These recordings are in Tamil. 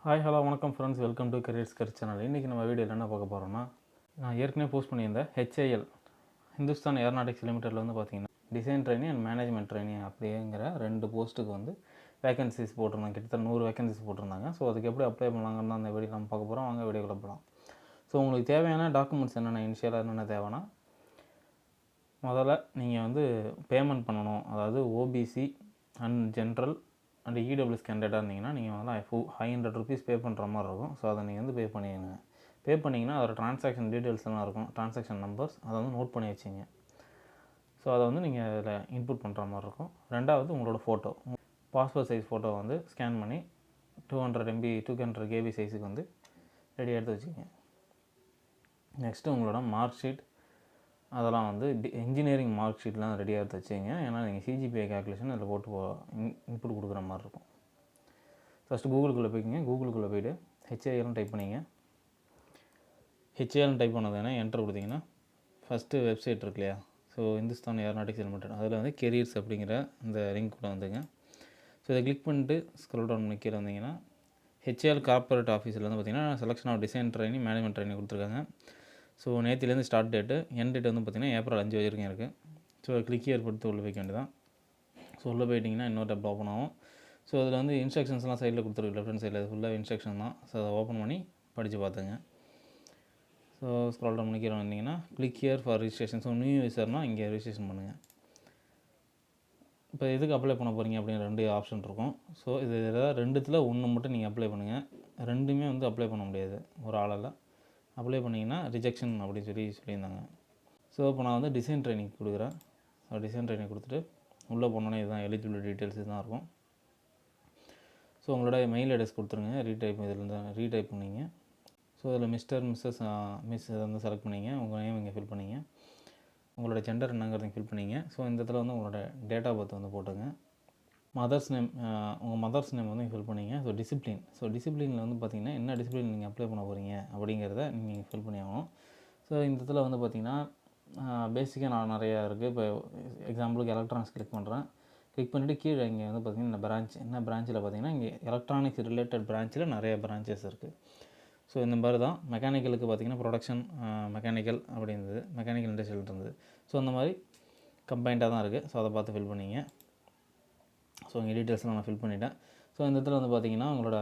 ஹாய் ஹலோ வணக்கம் ஃப்ரெண்ட்ஸ், வெல்கம் டு கரியர்ஸ் கர் சேனல். இன்றைக்கி நம்ம வீடியோவில் என்ன பார்க்க போகிறோம்னா, நான் ஏற்கனவே போஸ்ட் பண்ணியிருந்தேன் HAL ஹிந்துஸ்தான் ஏரோநாட்டிக்ஸ் லிமிட்டெடில் வந்து பார்த்திங்கன்னா design trainee and management trainee அப்படிங்கிற 2 போஸ்ட்டுக்கு வந்து வேகன்சிஸ் போட்டிருந்தாங்க. கிட்டத்தட்ட 100 வேகன்சிஸ் போட்டிருந்தாங்க. ஸோ அதுக்கு எப்படி அப்ளை பண்ணலாங்கன்னு அந்த வீடியோ நம்ம பார்க்க போகிறோம். வாங்க வீடியோக்குள்ள போகலாம். ஸோ உங்களுக்கு தேவையான டாக்குமெண்ட்ஸ் என்னென்ன, இனிஷியலாக என்னென்ன தேவைன்னா, முதல்ல நீங்கள் வந்து பேமெண்ட் பண்ணணும். அதாவது OBC and general and EWS கேண்டிடேட்டாக இருந்தீங்கன்னா நீங்கள் வந்து ₹500 பே பண்ணுற மாதிரி இருக்கும். ஸோ அதை நீங்கள் வந்து பே பண்ணிடுங்க. பே பண்ணிங்கன்னா அதோட ட்ரான்சாக்ஷன் டீட்டெயில்ஸ் எல்லாம் இருக்கும், ட்ரான்சாக்ஷன் நம்பர்ஸ், அதை வந்து நோட் பண்ணி வச்சிங்க. ஸோ அதை வந்து நீங்கள் அதில் இன்புட் பண்ணுற மாதிரி இருக்கும். ரெண்டாவது உங்களோட ஃபோட்டோ, பாஸ்போர்ட் சைஸ் ஃபோட்டோ வந்து ஸ்கேன் பண்ணி 200 MB 200 KB சைஸுக்கு வந்து ரெடியாக எடுத்து வச்சுக்கோங்க. நெக்ஸ்ட்டு உங்களோட மார்க் ஷீட், அதெல்லாம் வந்து இன்ஜினியரிங் மார்க் ஷீட்லாம் ரெடியாக எடுத்து வச்சுங்க. ஏன்னா நீங்கள் சிஜிபிஏ கேல்குலேஷன் அதில் போட்டு இன்புட் கொடுக்குற மாதிரி இருக்கும். ஃபஸ்ட்டு கூகுளுக்குள்ளே போய்க்கிங்க. கூகுளுக்குள்ளே போய்ட்டு HALனு டைப் பண்ணிங்க. HALனு டைப் பண்ணதுன்னா என்டர் கொடுத்தீங்கன்னா ஃபஸ்ட்டு வெப்சைட் இருக்கு இல்லையா, ஸோ ஹிந்துஸ்தான் ஏரோநாட்டிக்ஸ் லிமிடெட், அதில் வந்து கெரியர்ஸ் அப்படிங்கிற அந்த லிங்க் கூட வந்துங்க. ஸோ இதை கிளிக் பண்ணிட்டு ஸ்க்ரோல் டவுன் பண்ணி கீழே வந்தீங்கன்னா HAL கார்பரேட் ஆஃபீஸில் வந்து பார்த்திங்கன்னா selection of design training management training கொடுத்துருக்காங்க. ஸோ நேற்றுலேருந்து ஸ்டார்ட் டேட்டு, எண்ட் டேட் வந்து பார்த்திங்கன்னா ஏப்ரல் 5 வரைக்கும் இருக்குது. ஸோ கிளிக் ஹியர் கொடுத்து உள்ளே போய்க்க வேண்டியதான். ஸோ உள்ளே போயிட்டிங்கன்னா இன்னொரு டேப் ஓப்பன் ஆகும். ஸோ அதில் வந்து இன்ஸ்ட்ரக்ஷன்ஸ்லாம் சைடில் கொடுத்துருக்கு, லெஃப்ட் ஹேண்ட் சைடில். அது ஃபுல்லாக இன்ஸ்ட்ரக்ஷன் தான். ஸோ அதை ஓப்பன் பண்ணி படித்து பார்த்துங்க. ஸோ ஸ்க்ரால் டவுன் பண்ணி கீழே வந்தீங்கன்னா click here for registration. So new யூசர்னால் இங்கே ரிஜிஸ்ட்ரேஷன் பண்ணுங்கள். இப்போ எதுக்கு அப்ளை பண்ண போகிறீங்க அப்படின்னு 2 ஆப்ஷன் இருக்கும். ஸோ இது ஏதாவது 2த்தில் 1 மட்டும் நீங்கள் அப்ளை பண்ணுங்கள். 2மே வந்து அப்ளை பண்ண முடியாது ஒரு ஆளால். அப்ளை பண்ணிங்கன்னா ரிஜெக்ஷன் அப்படின்னு சொல்லியிருந்தாங்க. ஸோ இப்போ நான் வந்து டிசைன் ட்ரைனிங் கொடுக்குறேன். ஸோ டிசைன் ட்ரைனிங் கொடுத்துட்டு உள்ளே போனோன்னே இதுதான் எலிஜிபிலிட்டி டீட்டெயில்ஸ் இதுதான் இருக்கும். ஸோ உங்களோட மெயில் அட்ரஸ் கொடுத்துருங்க. இதில் ரீடைப் பண்ணிங்க. ஸோ இதில் மிஸ்டர் மிஸ்ஸஸ் மிஸ் இதை வந்து செலக்ட் பண்ணிங்க. உங்கள் நேம் இங்கே ஃபில் பண்ணிங்க. உங்களோட ஜெண்டர் என்னங்கிறதையும் ஃபில் பண்ணிங்க. ஸோ இந்த இடத்துல வந்து உங்களோட டேட் ஆஃப் பர்த் வந்து போட்டுங்க. மதர்ஸ் நேம், உங்கள் மதர்ஸ் நேம் வந்து ஃபில் பண்ணிங்க. ஸோ டிசிப்ளினில் வந்து பார்த்திங்கன்னா என்ன டிசிப்ளின் நீங்கள் அப்ளை பண்ண போகிறீங்க அப்படிங்கிறத நீங்கள் ஃபில் பண்ணி ஆகணும். ஸோ இந்த இடத்துல வந்து பார்த்திங்கன்னா பேசிக்காக நான் நிறையா இருக்குது. இப்போ எக்ஸாம்பிளுக்கு எலக்ட்ரானிக்ஸ் கிளிக் பண்ணுறேன். கிளிக் பண்ணிவிட்டு கீழே இங்கே வந்து பார்த்திங்கன்னா என்ன பிரான்ச்சில் பார்த்திங்கன்னா இங்கே எலக்ட்ரானிக்ஸ் ரிலேட்டட் பிரான்ச்சில் நிறைய பிரான்ச்சஸ் இருக்குது. ஸோ இந்த மாதிரி தான் மெக்கானிக்கலுக்கு பார்த்திங்கன்னா ப்ரொடக்ஷன் மெக்கானிக்கல் அப்படி இருந்தது, மெக்கானிக்கல் இண்டஸ்ட்ரியல் இருந்தது. ஸோ அந்த மாதிரி கம்பைண்டாக தான் இருக்குது. ஸோ அதை பார்த்து ஃபில் பண்ணிங்க. ஸோ இங்கே டீட்டெயில்ஸ்லாம் நான் ஃபில் பண்ணிவிட்டேன். ஸோ இந்த இடத்துல வந்து பார்த்திங்கன்னா உங்களோட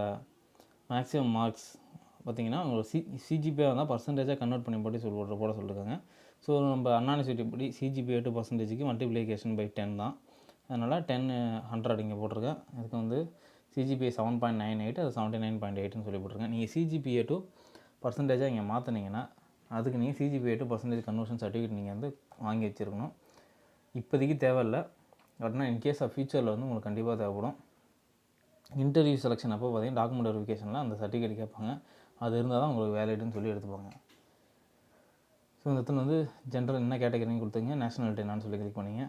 மேக்ஸிமம் மார்க்ஸ் பார்த்திங்கன்னா உங்களோட சிஜிபிஏ வந்தால் பர்சன்டேஜாக கன்வெர்ட் பண்ணி போட்டு போட சொல்லியிருக்காங்க. ஸோ நம்ம அன்யூனிவர்சிட்டி படி சிஜிபிஏ 2%க்கு மல்டிப்ளிகேஷன் பை 10 தான். அதனால் 10/100 இங்கே போட்டிருக்கேன். இதுக்கு வந்து சிஜிபிஏ 7.98, அது 79.8ன்னு சொல்லி போட்டிருக்கேன். நீங்கள் சிஜிபிஏ 2% இங்கே மாற்றினீங்கன்னா அதுக்கு நீங்கள் சிஜிபிஏ 2% கன்வர்ஷன் சர்டிஃபிகேட் நீங்கள் வந்து வாங்கி வச்சுருக்கணும். இப்போதைக்கு தேவையில்லை, அப்படின்னா இன்கேஸ் ஆஃப் ஃபியூச்சரில் வந்து உங்களுக்கு கண்டிப்பாக தேவைப்படும். இன்டர்வியூ செலெக்ஷன் அப்போ பார்த்திங்கன்னா டாக்குமெண்ட் வெரிஃபிகேஷனில் அந்த சர்டிஃபிகேட் கேட்பாங்க. அது இருந்தால் தான் உங்களுக்கு வேலிடுன்னு சொல்லி எடுத்துப்பாங்க. ஸோ இந்த இடத்துல வந்து ஜென்ரல் என்ன கேட்டகரின்னு கொடுத்துங்க. நேஷனாலிட்டி என்னான்னு சொல்லி கிளிக் பண்ணிங்க.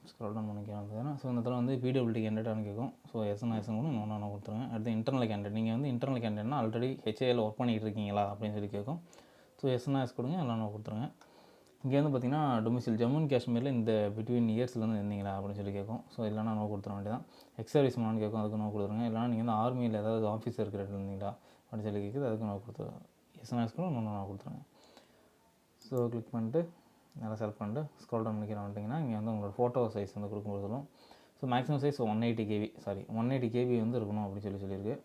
ஸ்க்ரோல் டவுன் பண்ணிக்கலாம். ஸோ இந்த இடத்துல வந்து பிடபிள்யூடி கேண்டிடேட்னு கேட்கும். ஸோ எஸ்என் கூட நான் கொடுத்துருங்க. அடுத்து இன்டர்னல் கேண்டிடேட், நீங்கள் வந்து இன்டர்னல் கேண்டிடேட்னா ஆல்ரெடி HAL ஒர்க் பண்ணிகிட்டு இருக்கீங்களா அப்படின்னு சொல்லி கேட்கும். ஸோ எஸ்என்எஸ் கொடுங்க, எல்லாம் கொடுத்துருங்க. இங்கே வந்து பார்த்திங்கன்னா டொமிசில் ஜம்மு அண்ட் காஷ்மீரில் இந்த பிட்வீன் இயர்ஸ்லேருந்து இருந்தீங்களா அப்படின்னு சொல்லி கேட்கும். ஸோ இல்லைனா நோ கொடுத்துட வேண்டியதான். எக்ஸர்வீஸ் மேனு கேட்கும், அதுக்கு நோ கொடுத்துருங்க. இல்லைனா நீங்கள் வந்து ஆர்மியில் ஏதாவது ஆஃபீஸர் இருக்கிற இருந்தீங்களா அப்படின்னு சொல்லி கேட்குது, அதுக்கு நோ கொடுத்துருங்க. எஸ்என்எஸ் கூட நோ கொடுத்துருங்க. ஸோ கிளிக் பண்ணிட்டு நல்லா செலக்ட் பண்ணிட்டு ஸ்க்ரோல் டவுன் பண்ணிக்கிற வந்துட்டிங்கன்னா இங்கே வந்து உங்களோட ஃபோட்டோ சைஸ் வந்து கொடுக்கும்போது சொல்லும். ஸோ மேக்ஸிமம் சைஸ் 180 KB வந்து இருக்கணும் அப்படின்னு சொல்லியிருக்கு.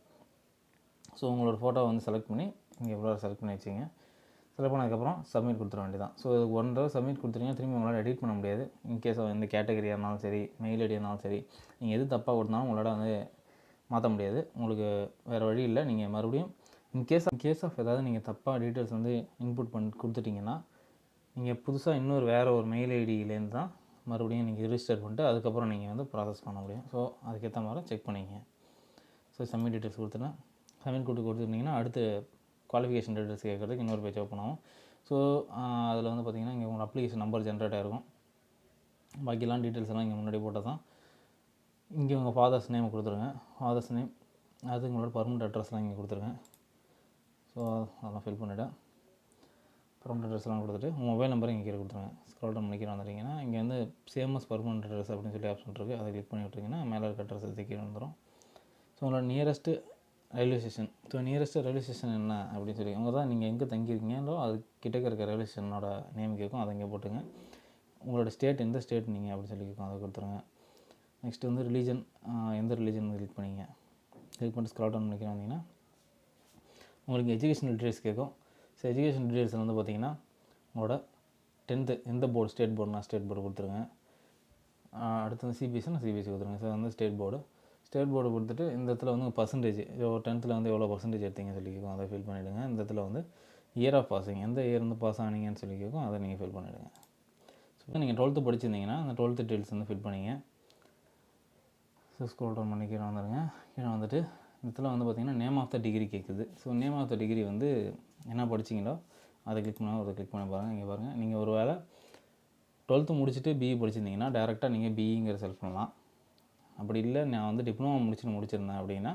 ஸோ உங்களோட ஃபோட்டோ வந்து செலக்ட் பண்ணி இங்கே எவ்வளோ செலக்ட் பண்ணி வச்சிங்க. செலக்ட் பண்ணதுக்கப்புறம் சப்மிட் கொடுத்துட வேண்டியதான். ஸோ இதுக்கு 1 தடவை சப்மிட் கொடுத்துட்டீங்கன்னா திரும்பி உங்களால் எடிட் பண்ண முடியாது. இன்கேஸ் எந்த கேட்டகரியாக இருந்தாலும் சரி, மெயில் ஐடியாக இருந்தாலும் சரி, நீங்கள் எது தப்பாக கொடுத்தாலும் உங்களால் வந்து மாற்ற முடியாது. உங்களுக்கு வேறு வழி இல்லை. நீங்கள் மறுபடியும் இன்கேஸ் ஆஃப் ஏதாவது நீங்கள் தப்பாக டீட்டெயில்ஸ் வந்து இன்புட் பண்ணி கொடுத்துட்டிங்கன்னா நீங்கள் புதுசாக இன்னொரு வேறு ஒரு மெயில் ஐடியிலேருந்து தான் மறுபடியும் நீங்கள் ரிஜிஸ்டர் பண்ணிட்டு அதுக்கப்புறம் நீங்கள் வந்து ப்ராசஸ் பண்ண முடியும். ஸோ அதுக்கேற்ற மாதிரி செக் பண்ணிங்க. ஸோ சப்மிட் டீட்டெயில்ஸ் கொடுத்துட்டேன். சப்மிட் கொடுத்துருந்தீங்கன்னா அடுத்து குவாலிஃபிகேஷன் டீட்டெயில்ஸ் கேட்குறதுக்கு இன்னொரு பேஜ் ஓப்பன் ஆகும். ஸோ அதில் வந்து பார்த்திங்கன்னா இங்கே உங்கள் அப்ளிகேஷன் நம்பர் ஜென்ரேட் ஆகிருக்கும். பாக்கியெல்லாம் டீட்டெயில்ஸ் எல்லாம் இங்கே முன்னாடி போட்டால் தான். இங்கே உங்கள் ஃபாதர்ஸ் நேம் கொடுத்துருங்க. ஃபாதர்ஸ் நேம், அது உங்களோட பர்மனெண்ட் அட்ரஸ்லாம் இங்கே கொடுத்துருங்க. ஸோ அதெல்லாம் ஃபில் பண்ணிவிட்டேன். பர்மனெண்ட் அட்ரஸ்லாம் கொடுத்துட்டு மொபைல் நம்பர் இங்கே கீழே கொடுத்துருங்க. ஸ்க்ரோல் டவுன் பண்ணிக்கிற வந்துட்டிங்கன்னா இங்கே வந்து சேமஸ் பர்மனெண்ட் அட்ரஸ் அப்படின்னு சொல்லி ஆப்ஷன் இருக்குது. அதை கிளிக் பண்ணி விட்டிங்கன்னா மேலே இருக்க அட்ரஸ் கீழே வந்துடும். ஸோ உங்களோட nearest railway station so nearest railway station என்ன அப்படின்னு சொல்லி அவங்க தான் நீங்கள் எங்கே தங்கியிருக்கீங்களோ அது கிட்டக்க இருக்க ரயில்வே ஸ்டேஷனோட நேம் கேட்கும், அதை இங்கே போட்டுங்க. உங்களோட ஸ்டேட் எந்த ஸ்டேட் நீங்கள் அப்படின்னு சொல்லி கேட்கும், அதை கொடுத்துருங்க. நெக்ஸ்ட்டு வந்து ரிலீஜன், எந்த ரிலீஜன் கிளிக் பண்ணிங்க. கிளிக் பண்ணிட்டு ஸ்க்ரால் டவுன் பண்ணிக்கிறோம் வந்தீங்கன்னா உங்களுக்கு எஜுகேஷனல் டீட்டெயில்ஸ் கேட்கும். ஸோ எஜுகேஷன் டீட்டெயில்ஸில் வந்து பார்த்திங்கன்னா உங்களோட 10th எந்த போர்டு, ஸ்டேட் போர்டுனா ஸ்டேட் போர்டு கொடுத்துருங்க. அடுத்து வந்து சிபிஎஸ்சினா சிபிஎஸ்சி கொடுத்துருங்க. ஸோ வந்து ஸ்டேட் போர்டு கொடுத்துட்டு இந்த இடத்துல வந்து பர்சன்டேஜ் 10th வந்து எவ்வளோ பர்சன்டேஜ் எடுத்தீங்கன்னு சொல்லி கேட்கும், அதை ஃபில் பண்ணிவிடுங்க. இந்த இடத்துல வந்து இயர் ஆஃப் பாசிங், எந்த இயர் வந்து பாஸ் ஆனீங்கன்னு சொல்லி கேட்கும், அதை நீங்கள் ஃபில் பண்ணிவிடுங்க. ஸோ நீங்கள் 12th படிச்சிருந்தீங்கன்னா அந்த 12th டீட்டெயில்ஸ் வந்து ஃபில் பண்ணிங்க. ஸோ ஸ்க்ரோல் டவுன் பண்ணி கீழே வந்துடுங்க. கீழே வந்துட்டு இந்த இடத்துல வந்து பார்த்திங்கன்னா நேம் ஆஃப் த டிகிரி கேட்குது. So name of the degree வந்து என்ன படிச்சிங்களோ அதை கிளிக் பண்ணி பாருங்கள். இங்கே பாருங்கள், நீங்கள் ஒரு வேளை 12th முடிச்சுட்டு பிஇ படிச்சிருந்தீங்கன்னா டேரெக்டாக நீங்கள் பிஇங்கிற செலக்ட் பண்ணலாம். அப்படி இல்லை நான் வந்து டிப்ளமோ முடிச்சிருந்தேன் அப்படின்னா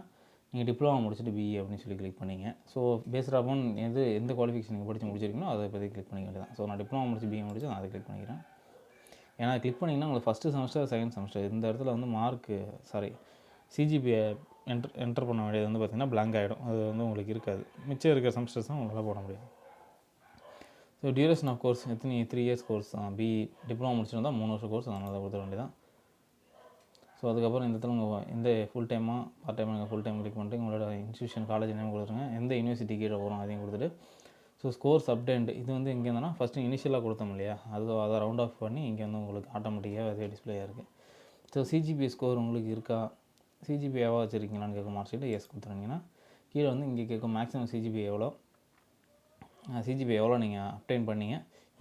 நீங்கள் டிப்ளமோ முடிச்சுட்டு பிஇ அப்படின்னு சொல்லி கிளிக் பண்ணிங்க. ஸோ பேஸ்ட் ஆன் எந்த குவாலிஃபிகேஷன் நீங்கள் படித்து முடிச்சிருக்கீங்களோ அதை பற்றி கிளிக் பண்ணிக்க வேண்டியதான். ஸோ நான் டிப்ளமோ முடிச்சு பிஇ முடிச்சு நான் அதை கிளிக் பண்ணிக்கிறேன். ஏன்னா கிளிக் பண்ணிங்கன்னா உங்களுக்கு ஃபஸ்ட்டு செமஸ்டர் செகண்ட் செமஸ்டர் இந்த இடத்துல வந்து சிஜிபிஏ என்டர் பண்ண வேண்டியது வந்து பார்த்திங்கன்னா பிளாங்க் ஆகிடும். அது வந்து உங்களுக்கு இருக்காது. மிச்சம் இருக்கிற செமஸ்டர்ஸ் தான் உங்களால் போட முடியும். So duration of course 3 years course தான். பிஇ டிப்ளமோ முடிச்சிருந்தா 3 வருஷம் கோர்ஸ், அதனால தான் கொடுத்துட வேண்டியதான். ஸோ அதுக்கப்புறம் இந்த இடத்துல உங்கள் எந்த ஃபுல் டைமாக பார்ட் டைமாக ஃபுல் டைம் கிளிக் பண்ணிட்டு உங்களோட இன்ஸ்டியூஷன் காலேஜ் நேம் கொடுத்துருங்க. எந்த யூனிவர்சிட்டி கீழே வரும் அதையும் கொடுத்துட்டு ஸோ ஸ்கோர்ஸ் அப்டேட் இது வந்து எங்கே இருந்தோன்னா ஃபஸ்ட்டு இனிஷியலாக கொடுத்தோம் இல்லையா, அதை ரவுண்ட் ஆஃப் பண்ணி இங்கே வந்து உங்களுக்கு ஆட்டோமேட்டிக்காக அதே டிஸ்பிளே இருக்குது. ஸோ சிஜிபிஏ ஸ்கோர் உங்களுக்கு இருக்கா, சிஜிபிஏவாக வச்சுருக்கீங்களான்னு கேட்கும். மார்க் ஷீட்டில் எஸ் கொடுத்துருந்தீங்கன்னா கீழே வந்து இங்கே கேட்கும் மேக்ஸிமம் சிஜிபிஏ எவ்வளோ நீங்கள் அப்டைன் பண்ணீங்க,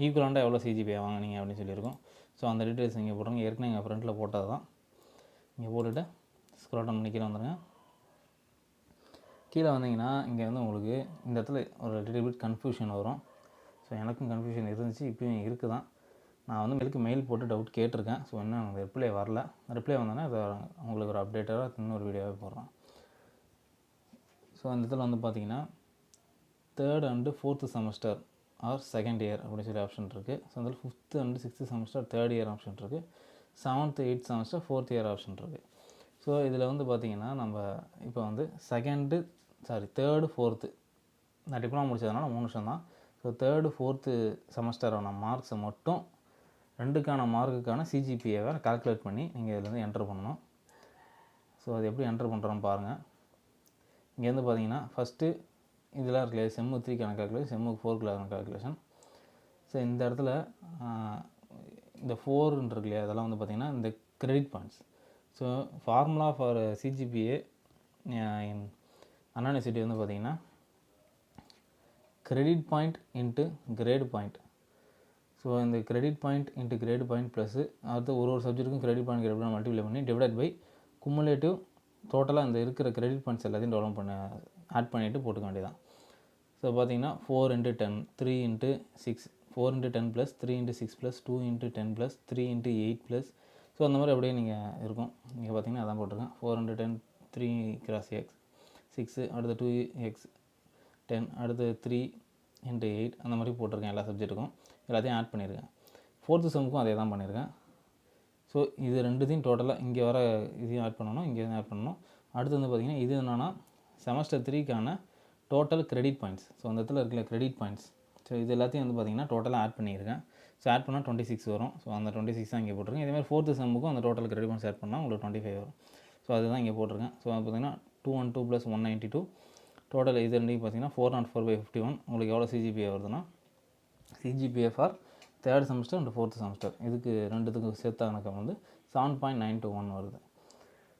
ஈக்குவலாண்டாக எவ்வளோ சிஜிபிஏ வாங்கினீங்க அப்படின்னு சொல்லியிருக்கோம். ஸோ அந்த டீட்டெயில்ஸ் இங்கே போடுறாங்க. ஏற்கனவே எங்கள் ஃப்ரெண்டில் போட்டது தான். இங்கே போட்டுவிட்டு ஸ்க்ரோல் டவுன் பண்ணி கீழே வந்துடுங்க. கீழே வந்தீங்கன்னா இங்கே வந்து உங்களுக்கு இந்த இடத்துல ஒரு லிட்டில் பிட் கன்ஃபியூஷன் வரும். ஸோ எனக்கும் கன்ஃபியூஷன் இருந்துச்சு, இப்போயும் இருக்குது தான். நான் வந்து மெயில் போட்டு டவுட் கேட்டிருக்கேன். ஸோ இன்னும் எனக்கு ரிப்ளை வரல. ரிப்ளை வந்தோன்னா அதை உங்களுக்கு ஒரு அப்டேட்டாக இன்னொரு வீடியோவே போடுறேன். ஸோ அந்த இடத்துல வந்து பார்த்தீங்கன்னா 3rd and 4th semester or second year அப்படின்னு சொல்லி ஆப்ஷன் இருக்குது. ஸோ அதில் 5th and 6th semester 3rd year option இருக்குது. 7th 8th semester 4th year option இருக்குது. ஸோ இதில் வந்து பார்த்திங்கன்னா நம்ம இப்போ வந்து 3rd 4th நான் டிப்ளமா முடிச்சதுனால 3 வருஷம் தான். ஸோ 3rd 4th செமஸ்டரான மார்க்ஸை மட்டும் 2க்கான மார்க்குக்கான சிஜிபிஏவை கால்குலேட் பண்ணி நீங்கள் இதில் வந்து என்டர் பண்ணணும். ஸோ அது எப்படி என்டர் பண்ணுறோன்னு பாருங்கள். இங்கேருந்து பார்த்தீங்கன்னா ஃபஸ்ட்டு இதெல்லாம் இருக்கு இல்லையா, செம்மு 3க்கான கால்குலேஷன், செம்மு 4க்கான கால்குலேஷன். ஸோ இந்த இடத்துல இந்த 4 இருக்கு இல்லையா, அதெல்லாம் வந்து பார்த்திங்கன்னா இந்த credit points. So formula for CGPA in Anna university வந்து பார்த்திங்கன்னா credit point into grade point. So இந்த credit point into grade point plus அடுத்து ஒரு சப்ஜெக்ட்டுக்கும் கிரெடிட் பாயிண்ட் கிரெடிட் மல்டிப்ளை பண்ணி டிவைட் பை குமுலேட்டிவ் டோட்டலாக இந்த இருக்கிற கிரெடிட் பாயிண்ட்ஸ் எல்லாத்தையும் டெவலப் ஆட் பண்ணிவிட்டு போட்டுக்க வேண்டியதான். ஸோ பார்த்தீங்கன்னா 4 × 10 3 × 6 4 × 10 + 3 × 6 + 2 × 10 + 3 × 8 + ஸோ அந்த மாதிரி அப்படியே நீங்கள் இருக்கும். நீங்கள் பார்த்தீங்கன்னா அதான் போட்டிருக்கேன். 4 × 10 3 × x 6 அடுத்து 2x 10 அடுத்து 3 × 8 அந்த மாதிரி போட்டிருக்கேன். எல்லா சப்ஜெக்ட்டுக்கும் எல்லாத்தையும் ஆட் பண்ணியிருக்கேன். 4th செம்முக்கும் அதே தான் பண்ணியிருக்கேன். ஸோ இது ரெண்டுத்தையும் டோட்டலாக இங்கே வர இதையும் ஆட் பண்ணணும், இங்கே ஆட் பண்ணணும். அடுத்து வந்து பார்த்திங்கன்னா இது என்னென்னா செமஸ்டர் 3க்கான டோட்டல் கிரெடிட் பாயிண்ட்ஸ். ஸோ அந்த இடத்துல இருக்கிற கிரெடிட் பாயிண்ட்ஸ். ஸோ இது எல்லாத்தையும் வந்து பார்த்திங்கன்னா டோட்டலாக ஆட் பண்ணியிருக்கேன். ஸோ ஆட் பண்ணால் 26 வரும். ஸோ அந்த 26 தான் இங்கே போட்டிருக்கேன். இதேமாதிரி 4th செம்முக்கும் அந்த டோட்டல் கிரெடிட் பாயிண்ட்ஸ் ஆட் பண்ணால் உங்களுக்கு 25 வரும். ஸோ அதுதான் இங்கே போட்டிருக்கேன். ஸோ அது பார்த்திங்கன்னா 212 + 192 டோட்டல் இது ரெண்டையும் பார்த்திங்கன்னா 404/51 உங்களுக்கு எவ்வளோ சிஜிபிஏ வருதுன்னா CGPA for 3rd semester and 4th semester இதுக்கு ரெண்டுத்துக்கும் சேர்த்த கணக்கு வந்து 7.921 வருது.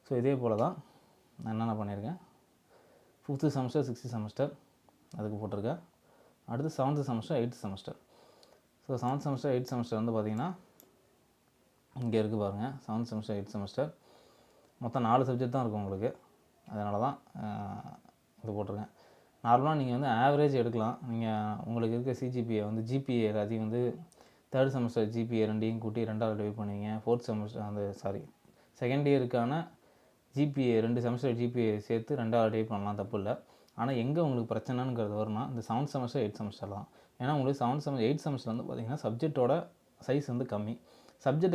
ஸோ இதே போல் தான் நான் என்னென்ன பண்ணியிருக்கேன், 5th செமஸ்டர் 6th செமஸ்டர் அதுக்கு போட்டிருக்கேன். அடுத்து 7th semester 8th semester. So 7th semester 8th semester வந்து பார்த்திங்கன்னா இங்கே இருக்குது பாருங்கள். 7th செமஸ்டர் 8th செமஸ்டர் மொத்தம் 4 சப்ஜெக்ட் தான் இருக்கும் உங்களுக்கு. அதனால தான் இது போட்டிருக்கேன். நார்மலாக நீங்கள் வந்து ஆவரேஜ் எடுக்கலாம். நீங்கள் உங்களுக்கு இருக்க சிஜிபிஏ வந்து ஜிபிஏ எல்லாத்தையும் வந்து 3rd செமஸ்டர் ஜிபிஏ ரெண்டையும் கூட்டி 2ஆல் டிவைட் பண்ணுவீங்க. 4th செமஸ்டர் செகண்ட் இயருக்கான ஜிபிஏ 2 செமஸ்டர் ஜிபிஏ சேர்த்து 2ஆல் டிவைட் பண்ணலாம், தப்பு இல்லை. ஆனால் எங்கே உங்களுக்கு பிரச்சனைங்கிறது வரும்னா இந்த 7th செமஸ்டர் 8th செமஸ்டர் தான். ஏன்னா உங்களுக்கு 7th செமஸ்டர் 8th செமஸ்டர் வந்து பார்த்திங்கன்னா சப்ஜெக்டோட சைஸ் வந்து கம்மி.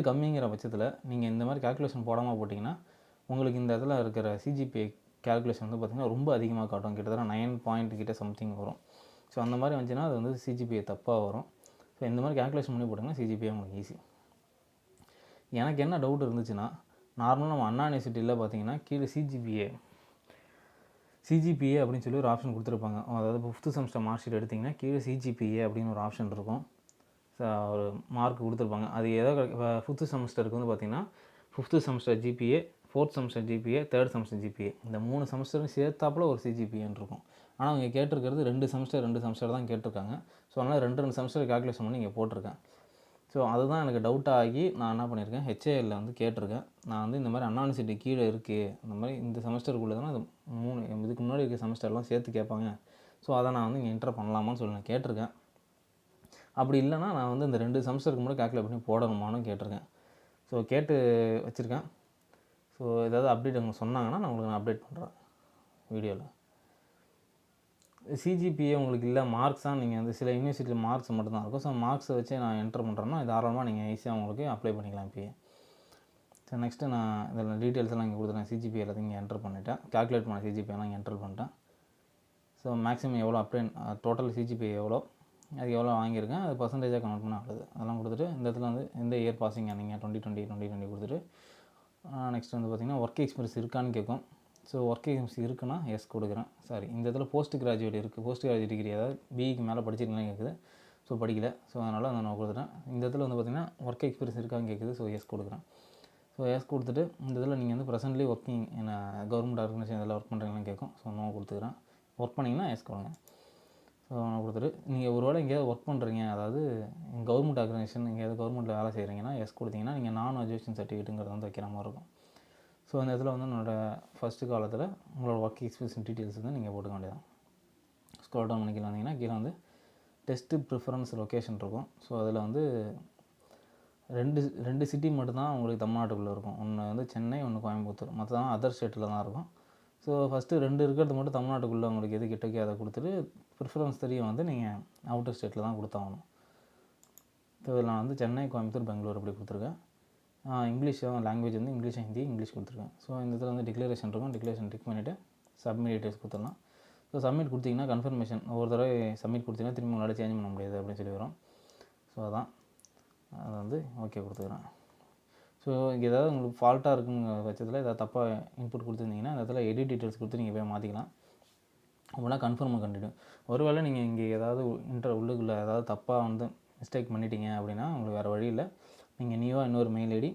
கம்மிங்கிற பட்சத்தில் நீங்கள் இந்த மாதிரி கால்குலேஷன் போடாமல் போட்டிங்கன்னா உங்களுக்கு இந்த இடத்துல இருக்கிற சிஜிபிஏ கேல்குலேஷன் வந்து பார்த்திங்கன்னா ரொம்ப அதிகமாக காட்டும், கிட்டத்தட்ட 9 பாயிண்ட் கிட்ட சம்திங் வரும். ஸோ அந்த மாதிரி வந்துச்சுன்னா அது வந்து சிஜிபிஏ தப்பாக வரும். ஸோ இந்த மாதிரி கேல்குலேஷன் பண்ணி போட்டிங்கன்னா சிஜிபிஏ உங்களுக்கு ஈஸி. எனக்கு என்ன டவுட் இருந்துச்சுன்னா, நார்மலாக நம்ம அண்ணா யூனிவர்சிட்டியில் பார்த்தீங்கன்னா கீழே சிஜிபிஏ அப்படின்னு சொல்லி ஒரு ஆப்ஷன் கொடுத்துருப்பாங்க. அதாவது 5th செமஸ்டர் மார்க் ஷீட் எடுத்திங்கன்னா கீழே சிஜிபிஏ அப்படின்னு ஒரு ஆப்ஷன் இருக்கும். ஒரு மார்க் கொடுத்துருப்பாங்க. அது ஏதோ 5th செமஸ்டருக்கு வந்து பார்த்திங்கன்னா 5th semester GPA, 4th semester GPA, 3rd semester GPA, இந்த 3 செமஸ்டரும் சேர்த்தாப்புல ஒரு சிஜிபிஏன்னு இருக்கும். ஆனால் அவங்க கேட்டிருக்கிறது 2 செமஸ்டர் தான் கேட்டிருக்காங்க. ஸோ அதனால் 2 செமஸ்டர் கால்குலேஷன் பண்ணி இங்கே போட்டிருக்கேன். ஸோ அதுதான் எனக்கு டவுட்டாகி நான் என்ன பண்ணியிருக்கேன், ஹெச்ஏஎல்ல வந்து கேட்டிருக்கேன். நான் வந்து இந்த மாதிரி அண்ணா யூனிவர்சிட்டி கீழே இருக்குது, இந்த மாதிரி இந்த செமஸ்டருக்குள்ளே தானே அது 3 இதுக்கு முன்னாடி இருக்க செமஸ்டர்லாம் சேர்த்து கேட்பாங்க. ஸோ அதை நான் வந்து இங்கே என்டர் பண்ணலாமான்னு சொல்லி நான் கேட்டிருக்கேன். அப்படி இல்லைனா நான் வந்து இந்த 2 செமஸ்டருக்கு மட்டும் கால்குலேட் பண்ணி போடணுமான்னு கேட்டிருக்கேன். ஸோ கேட்டு வச்சுருக்கேன். ஸோ ஏதாவது அப்டேட் அவங்க சொன்னாங்கன்னா நான் உங்களுக்கு அப்டேட் பண்ணுறேன் வீடியோவில். சிஜிபிஏ உங்களுக்கு இல்லை, மார்க்ஸ் தான். நீங்கள் வந்து சில யூனிவர்சிட்டியில் மார்க்ஸ் மட்டும்தான் இருக்கும். ஸோ மார்க்ஸை வச்சு நான் என்டர் பண்ணுறேன்னா தாராளமாக நீங்கள் ஈஸியாக உங்களுக்கு அப்ளை பண்ணிக்கலாம் இப்போயே. ஸோ நெக்ஸ்ட்டு நான் இதில் டீட்டெயில்ஸ் எல்லாம் இங்கே கொடுத்துட்டேன். சிஜிபிஏ எல்லாத்தையும் இங்கே என்டர் பண்ணிவிட்டேன். கால்குலேட் பண்ண சிஜிபிஏலாம் இங்கே என்டர் பண்ணிட்டேன். ஸோ மேக்ஸிமம் எவ்வளோ டோட்டல் சிஜிபிஏ எவ்வளோ, அதுக்கு எவ்வளோ வாங்கியிருக்கேன், அது பர்சன்டேஜாக கன்வெர்ட் பண்ண ஆகுது, அதெல்லாம் கொடுத்துட்டு இந்த இடத்துல வந்து எந்த இயர் பாசிங் நீங்கள் 2020 கொடுத்துட்டு நெக்ஸ்ட் வந்து பார்த்திங்கன்னா ஒர்க் எக்ஸ்பீரியன்ஸ் இருக்கான்னு கேட்கும். ஸோ ஒர்க் எக்ஸ்பீரியன்ஸ் இருக்குன்னா எஸ் கொடுக்குறேன். சாரி, இந்த இடத்துல போஸ்ட் கிராஜுவேட் இருக்குது, போஸ்ட் கிராஜுவேட் டிகிரி அதாவது பிஇக்கு மேலே படிச்சிருக்கலாம் கேட்குது. ஸோ படிக்கல, ஸோ அதனால் அதை நான் கொடுத்துட்டேன். இந்த இடத்துல வந்து பார்த்திங்கன்னா ஒர்க் எக்ஸ்பீரியன்ஸ் இருக்கான்னு கேட்குது. ஸோ எஸ் கொடுக்குறேன். ஸோ எஸ் கொடுத்துட்டு இந்த இதில் நீங்கள் வந்து ப்ரெசென்ட்லி ஒர்க்கிங் என்ன கவர்மெண்ட் ஆர்கனைசேஷன் இதெல்லாம் ஒர்க் பண்ணுறீங்கன்னு கேட்கும். ஸோ நோ கொடுத்துக்கிறேன். ஒர்க் பண்ணிங்கன்னா எஸ் கொடுங்க. ஸோ நான் கொடுத்துட்டு நீங்கள் ஒரு வேளை எங்கேயாவது ஒர்க் பண்ணுறீங்க, அதாவது கவர்மெண்ட் ஆர்கனைசேஷன் எங்கேயாவது கவர்மெண்ட்டில் வேலை செய்கிறீங்கன்னா எஸ் கொடுத்தீங்கன்னா நீங்கள் நான் எஜுகேஷன் சர்டிஃபிகேட்டுங்கிறது வந்து வைக்கிற மாதிரி இருக்கும். ஸோ அந்த இதில் வந்து என்னோடய ஃபஸ்ட்டு காலத்தில் உங்களோட ஒர்க் எக்ஸ்பீரியன்ஸ் டீட்டெயில்ஸ் வந்து நீங்கள் போட்டுக்க வேண்டியதான். ஸ்க்ரோல் டவுன் பண்ணி கீழே வந்தீங்கன்னா கீழே வந்து டெஸ்ட்டு ப்ரிஃபரன்ஸ் லொக்கேஷன் இருக்கும். ஸோ அதில் வந்து ரெண்டு சிட்டி மட்டும்தான் உங்களுக்கு தமிழ்நாட்டுக்குள்ளே இருக்கும். ஒன்று வந்து சென்னை, ஒன்று கோயம்புத்தூர், மற்றதான் அதர் ஸ்டேட்டில் தான் இருக்கும். ஸோ ஃபஸ்ட்டு 2 இருக்கிறது மட்டும் தமிழ்நாட்டுக்குள்ளே உங்களுக்கு எது கிட்டக்கே அதை கொடுத்துட்டு ப்ரிஃபரன்ஸ் 3 வந்து நீங்கள் அவுட்டர் ஸ்டேட்டில் தான் கொடுத்தாகணும். ஸோ இதில் நான் வந்து சென்னை, கோயம்புத்தூர், பெங்களூர் அப்படி கொடுத்துருக்கேன். இங்கிலீஷ் லாங்குவேஜ் வந்து இங்கிலீஷ், ஹிந்தி, இங்கிலீஷ் கொடுத்துருக்கேன். ஸோ இந்த இதில் வந்து டிக்ளரேஷன் இருக்கும். டிக்ளரேஷன் டிக் பண்ணிவிட்டு சப்மிட் டீட்டெயில்ஸ் கொடுத்துடலாம். ஸோ சப்மிட் கொடுத்தீங்கன்னா கன்ஃபர்மேஷன் ஒரு தடவை சப்மிட் கொடுத்தீங்கன்னா திரும்பி உங்களால் சேஞ்ச் பண்ண முடியாது அப்படின்னு சொல்லி வரும். ஸோ அதான் அதை வந்து ஓகே கொடுத்துக்கிறேன். ஸோ இங்கே ஏதாவது உங்களுக்கு ஃபால்ட்டாக இருக்குங்கிற பட்சத்தில் ஏதாவது தப்பாக இன்புட் கொடுத்துருந்தீங்கன்னா அந்த இடத்துல எடிட் டீட்டெயில்ஸ் கொடுத்து நீங்கள் போய் மாற்றிக்கலாம். அப்படின்னா கன்ஃபார்மாக கண்டினியூ. ஒருவேளை நீங்கள் இங்கே ஏதாவது உள்ளுக்குள்ளே ஏதாவது தப்பாக வந்து மிஸ்டேக் பண்ணிட்டீங்க அப்படின்னா உங்களுக்கு வேறு வழி இல்லை. நீங்கள் நியூவாக இன்னொரு மெயில் ஐடி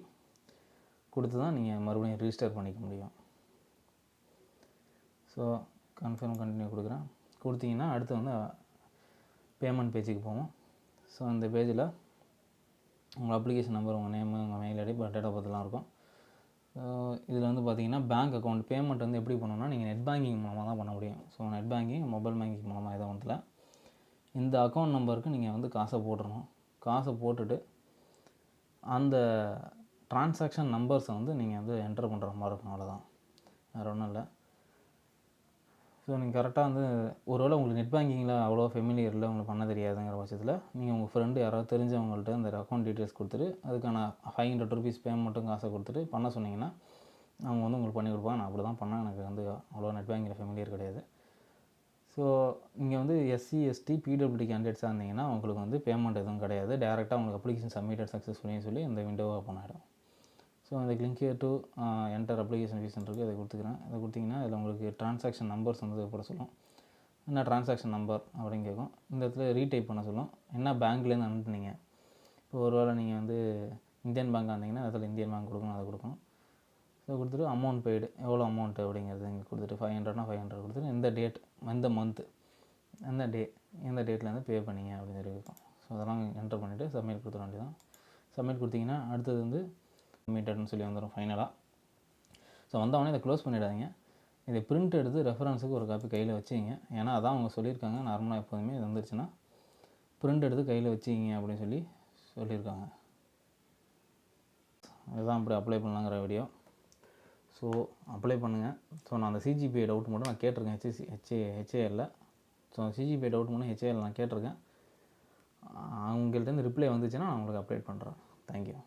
கொடுத்து தான் நீங்கள் மறுபடியும் ரிஜிஸ்டர் பண்ணிக்க முடியும். ஸோ கன்ஃபார்ம் கண்டினியூ கொடுக்குறேன். கொடுத்தீங்கன்னா அடுத்து வந்து பேமெண்ட் பேஜுக்கு போவோம். ஸோ அந்த பேஜில் உங்கள் அப்ளிகேஷன் நம்பர், உங்கள் நேமு, உங்கள் மெயில் ஐடி, டேட் ஆஃப் பர்த்லாம் இருக்கும். இதில் வந்து பார்த்தீங்கன்னா பேங்க் அக்கௌண்ட் பேமெண்ட் வந்து எப்படி பண்ணணும்னா நீங்கள் நெட் பேங்கிங் மூலமாக தான் பண்ண முடியும். So net banking, mobile banking மூலமாக ஏதோ ஒன்றில் இந்த அக்கௌண்ட் நம்பருக்கு நீங்கள் வந்து காசை போட்டுடணும். காசை போட்டுட்டு அந்த ட்ரான்சாக்ஷன் நம்பர்ஸை வந்து நீங்கள் வந்து என்டர் பண்ணுற மாதிரி இருக்கும். அவ்வளோதான், வேறு ஒன்றும் இல்லை. ஸோ நீங்கள் கரெக்டாக வந்து ஒருவேளை உங்களுக்கு நெட் பேங்கிங்கில் அவ்வளோ ஃபெமிலியர் இல்லை, உங்களுக்கு பண்ண தெரியாதுங்கிற பட்சத்தில் நீங்கள் உங்கள் ஃப்ரெண்டு யாராவது தெரிஞ்சவங்கள்ட்ட அந்த அக்கௌண்ட் டீட்டெயில்ஸ் கொடுத்துட்டு அதுக்கான 500 ரூபீஸ் பேமெண்ட்டும் காசை கொடுத்துட்டு பண்ண சொன்னீங்கன்னா அவங்க வந்து உங்களுக்கு பண்ணி கொடுப்பாங்க. நான் அப்படி தான் பண்ணேன். எனக்கு வந்து அவ்வளோ நெட் பேங்கிங்கில் ஃபெமிலியர் கிடையாது. ஸோ இங்கே வந்து எஸ்சி, எஸ்டி, பிடபிள்யூடி கேண்டிடேட்ஸாக இருந்தீங்கன்னா உங்களுக்கு வந்து பேமெண்ட் எதுவும் கிடையாது. டேரெக்டாக உங்களுக்கு அப்ளிகேஷன் சப்மிட்டட் சக்ஸஸ்ஃபுல்லின்னு சொல்லி இந்த விண்டோவை ஓப்பன் ஆகிடும். ஸோ இந்த click here to enter application fees இருக்குது, அதை கொடுத்துக்கிறேன். அதை கொடுத்தீங்கன்னா இதில் உங்களுக்கு ட்ரான்சாக்ஷன் நம்பர்ஸ் வந்து போட சொல்லும். என்ன ட்ரான்சாக்ஷன் நம்பர் அப்படின்னு கேட்கும். இந்த இடத்துல ரீடைப் பண்ண சொல்லும். என்ன பேங்க்லேருந்து அனுப்புனீங்க. இப்போ ஒரு வேளை நீங்கள் வந்து இந்தியன் பேங்காக இருந்தீங்கன்னா அதில் இந்தியன் பேங்க் கொடுக்கணும், அதை கொடுக்கணும். ஸோ கொடுத்துட்டு அமௌண்ட் பெய்டு எவ்வளோ அமௌண்ட்டு அப்படிங்கிறது இங்கே கொடுத்துட்டு 500னா 500 கொடுத்துட்டு எந்த டேட், எந்த மந்த்து, எந்த டேட்லேருந்து பே பண்ணிங்க அப்படின்னு சொல்லி இருக்கும். ஸோ அதெல்லாம் என்டர் பண்ணிவிட்டு சப்மிட் கொடுத்துட வேண்டியதான். சப்மிட் கொடுத்தீங்கன்னா அடுத்தது வந்து சப்மிட்டட்னு சொல்லி வந்துடும் ஃபைனலாக. ஸோ வந்தவொடனே இதை க்ளோஸ் பண்ணிடாதீங்க. இதை பிரிண்ட் எடுத்து ரெஃபரன்ஸுக்கு ஒரு காப்பி கையில் வச்சுங்க. ஏன்னா அதான் அவங்க சொல்லியிருக்காங்க. நார்மலாக எப்போதுமே இது வந்துருச்சுன்னா பிரிண்ட் எடுத்து கையில் வச்சுக்கிங்க அப்படின்னு சொல்லியிருக்காங்க. இதுதான் அப்படி அப்ளை பண்ணலாங்கிற வீடியோ. ஸோ அப்ளை பண்ணுங்கள். ஸோ நான் அந்த சிஜிபிஏ டவுட் மட்டும் நான் கேட்டிருக்கேன் ஹெச்ஏஎல்ல. ஸோ சிஜிபிஏ டவுட் மட்டும் ஹெச்ஏஎல் நான் கேட்டிருக்கேன். அவங்கள்ட்ட ரிப்ளை வந்துச்சுன்னா நான் உங்களுக்கு அப்டேட் பண்ணுறேன். தேங்க்யூ.